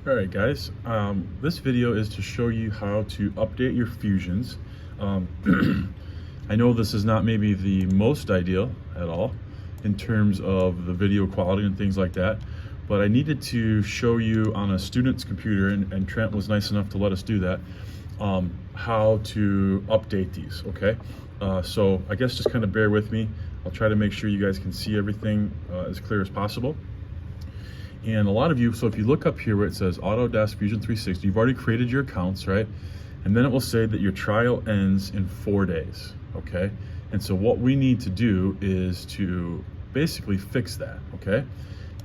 Alright guys, this video is to show you how to update your fusions. I know this is not maybe the most ideal at all in terms of the video quality and things like that, but I needed to show you on a student's computer, and Trent was nice enough to let us do that, how to update these, okay? So I guess just kind of bear with me. I'll try to make sure you guys can see everything as clear as possible. And a lot of you, so if you look up here where it says Autodesk Fusion 360, you've already created your accounts, right? And then it will say that your trial ends in 4 days, okay? And so what we need to do is to basically fix that, okay?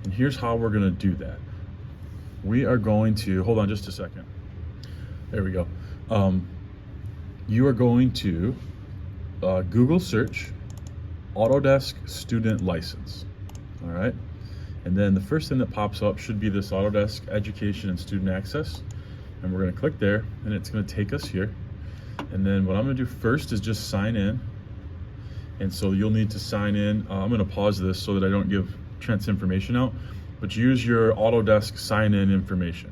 And here's how we're gonna do that. We are going to, hold on just a second. There we go. You are going to Google search Autodesk Student License, all right? And then the first thing that pops up should be this Autodesk Education and Student Access. And we're gonna click there, and it's gonna take us here. And then what I'm gonna do first is just sign in. And so you'll need to sign in. I'm gonna pause this so that I don't give Trent's information out, but use your Autodesk sign-in information.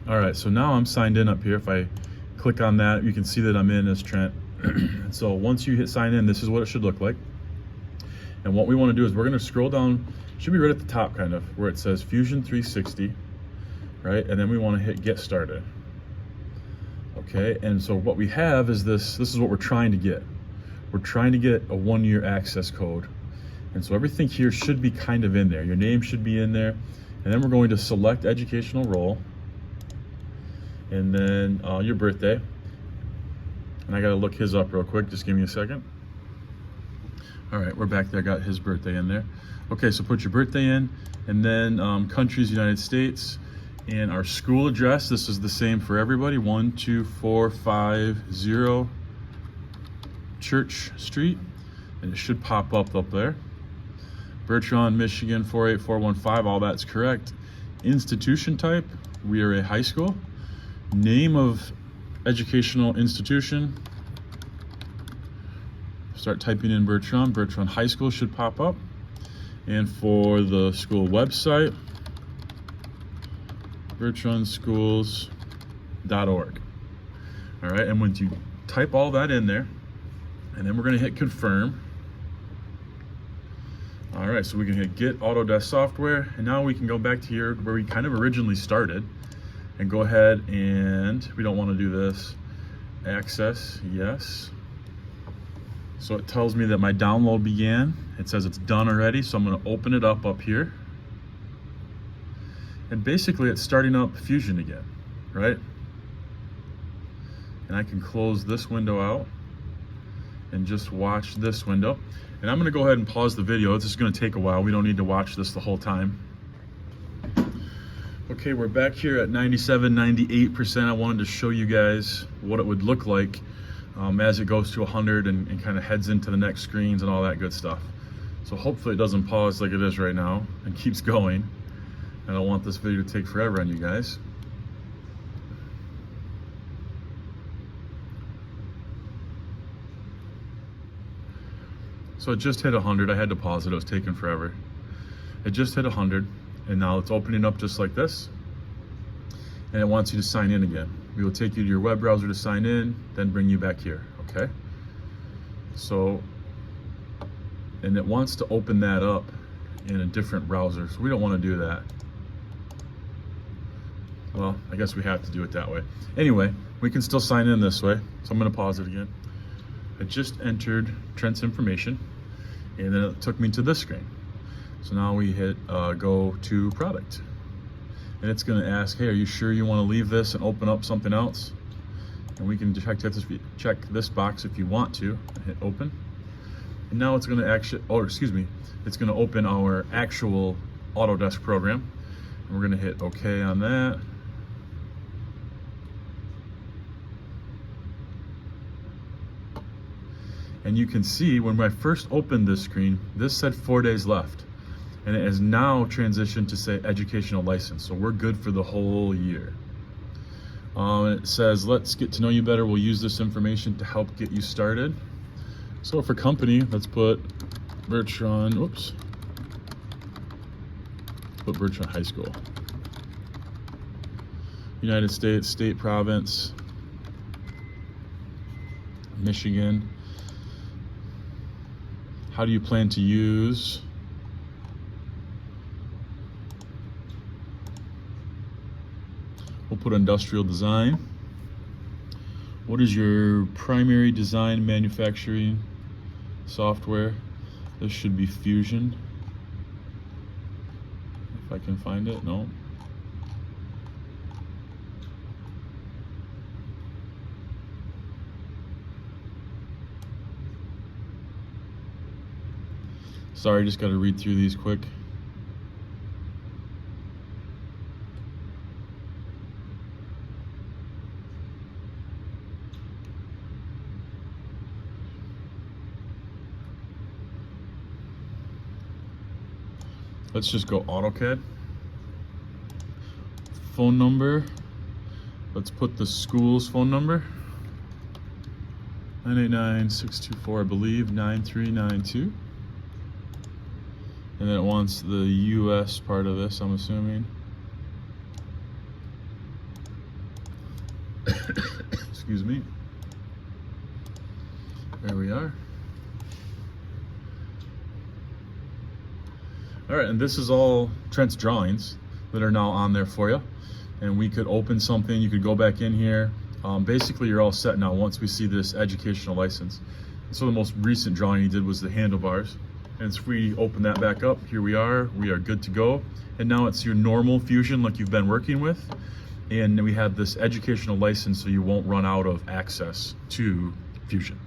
All right, so now I'm signed in up here. If I click on that, you can see that I'm in as Trent. And so once you hit sign in, this is what it should look like. And what we wanna do is we're gonna scroll down, should be right at the top kind of, where it says Fusion 360, right? And then we wanna hit get started. Okay, and so what we have is this is what we're trying to get. We're trying to get a 1-year access code. And so everything here should be kind of in there. Your name should be in there. And then we're going to select educational role. And then your birthday. And I gotta look his up real quick, just give me a second. All right, we're back there, got his birthday in there. Okay, so put your birthday in, and then country's United States, and our school address, this is the same for everybody, 12450 Church Street, and it should pop up there. Bertrand, Michigan, 48415, all that's correct. Institution type, we are a high school. Name of educational institution, start typing in Bertrand High School should pop up. And for the school website, bertrandschools.org. All right, and once you type all that in there, and then we're gonna hit confirm. All right, so we can hit get Autodesk software, and now we can go back to here where we kind of originally started and go ahead, and we don't wanna do this. Access, yes. So it tells me that my download began. It says it's done already, so I'm gonna open it up here. And basically it's starting up Fusion again, right? And I can close this window out and just watch this window. And I'm gonna go ahead and pause the video. This is gonna take a while. We don't need to watch this the whole time. Okay, we're back here at 97, 98%. I wanted to show you guys what it would look like as it goes to 100 and kind of heads into the next screens and all that good stuff. So hopefully it doesn't pause like it is right now and keeps going. I don't want this video to take forever on you guys. So it just hit 100. I had to pause it. It was taking forever. It just hit 100, and now it's opening up just like this. And it wants you to sign in again. We will take you to your web browser to sign in, then bring you back here, okay? So, and it wants to open that up in a different browser, so we don't want to do that. Well, I guess we have to do it that way. Anyway, we can still sign in this way, so I'm gonna pause it again. I just entered Trent's information, and then it took me to this screen. So now we hit go to product. And it's gonna ask, hey, are you sure you wanna leave this and open up something else? And we can check this box if you want to, and hit open. And now it's gonna it's gonna open our actual Autodesk program. And we're gonna hit okay on that. And you can see when I first opened this screen, this said 4 days left. And it has now transitioned to say educational license. So we're good for the whole year. It says, let's get to know you better. We'll use this information to help get you started. So for company, let's put Bertrand High School. United States, state, province, Michigan. How do you plan to use? We'll put industrial design. What is your primary design manufacturing software? This should be Fusion. If I can find it, no. Sorry, just got to read through these quick. Let's just go AutoCAD. Phone number. Let's put the school's phone number. 989-624, I believe, 9392. And then it wants the US part of this, I'm assuming. Excuse me. There we are. All right, and this is all Trent's drawings that are now on there for you. And we could open something, you could go back in here. Basically, you're all set now once we see this educational license. So the most recent drawing he did was the handlebars. And if we open that back up, here we are good to go. And now it's your normal Fusion like you've been working with. And we have this educational license so you won't run out of access to Fusion.